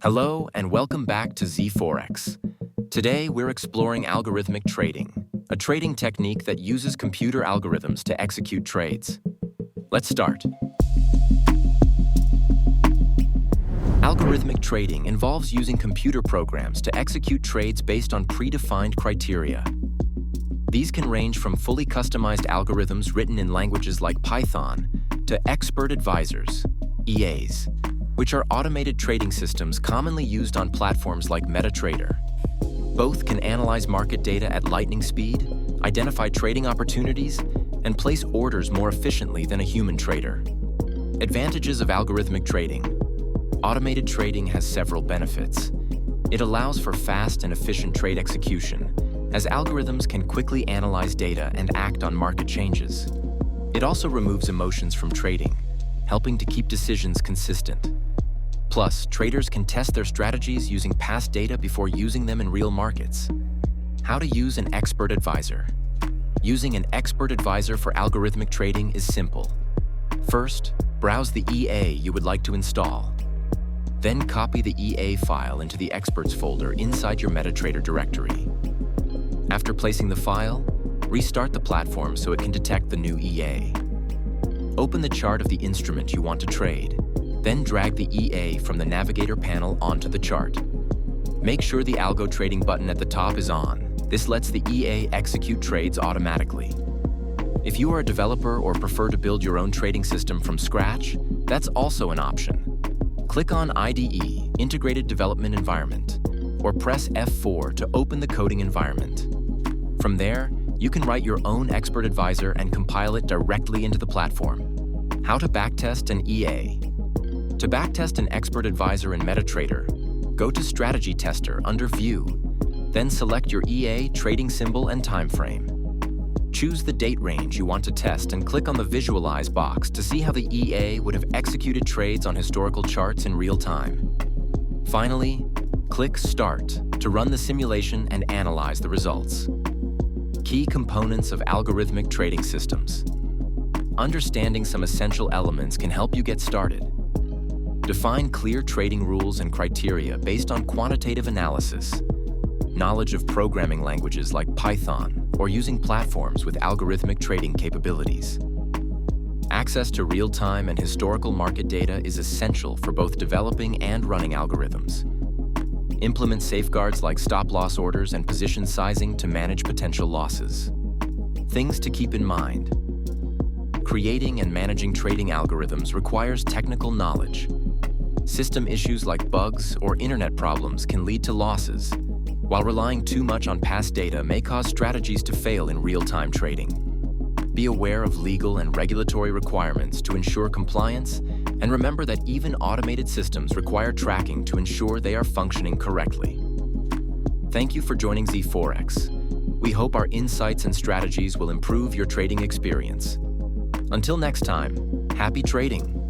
Hello and welcome back to Z4X. Today we're exploring algorithmic trading, a trading technique that uses computer algorithms to execute trades. Let's start. Algorithmic trading involves using computer programs to execute trades based on predefined criteria. These can range from fully customized algorithms written in languages like Python to expert advisors, EAs, which are automated trading systems commonly used on platforms like MetaTrader. Both can analyze market data at lightning speed, identify trading opportunities, and place orders more efficiently than a human trader. Advantages of algorithmic trading. Automated trading has several benefits. It allows for fast and efficient trade execution, as algorithms can quickly analyze data and act on market changes. It also removes emotions from trading, helping to keep decisions consistent. Plus, traders can test their strategies using past data before using them in real markets. How to use an expert advisor. Using an expert advisor for algorithmic trading is simple. First, browse the EA you would like to install. Then copy the EA file into the experts folder inside your MetaTrader directory. After placing the file, restart the platform so it can detect the new EA. Open the chart of the instrument you want to trade. Then drag the EA from the navigator panel onto the chart. Make sure the Algo trading button at the top is on. This lets the EA execute trades automatically. If you are a developer or prefer to build your own trading system from scratch, that's also an option. Click on IDE, Integrated Development Environment, or press F4 to open the coding environment. From there, you can write your own expert advisor and compile it directly into the platform. How to backtest an EA. To backtest an expert advisor in MetaTrader, go to Strategy Tester under View, then select your EA trading symbol and time frame. Choose the date range you want to test and click on the Visualize box to see how the EA would have executed trades on historical charts in real time. Finally, click Start to run the simulation and analyze the results. Key components of algorithmic trading systems. Understanding some essential elements can help you get started. Define clear trading rules and criteria based on quantitative analysis. Knowledge of programming languages like Python or using platforms with algorithmic trading capabilities. Access to real-time and historical market data is essential for both developing and running algorithms. Implement safeguards like stop-loss orders and position sizing to manage potential losses. Things to keep in mind. Creating and managing trading algorithms requires technical knowledge. System issues like bugs or internet problems can lead to losses, while relying too much on past data may cause strategies to fail in real-time trading. Be aware of legal and regulatory requirements to ensure compliance, and remember that even automated systems require tracking to ensure they are functioning correctly. Thank you for joining Z4X. We hope our insights and strategies will improve your trading experience. Until next time, happy trading!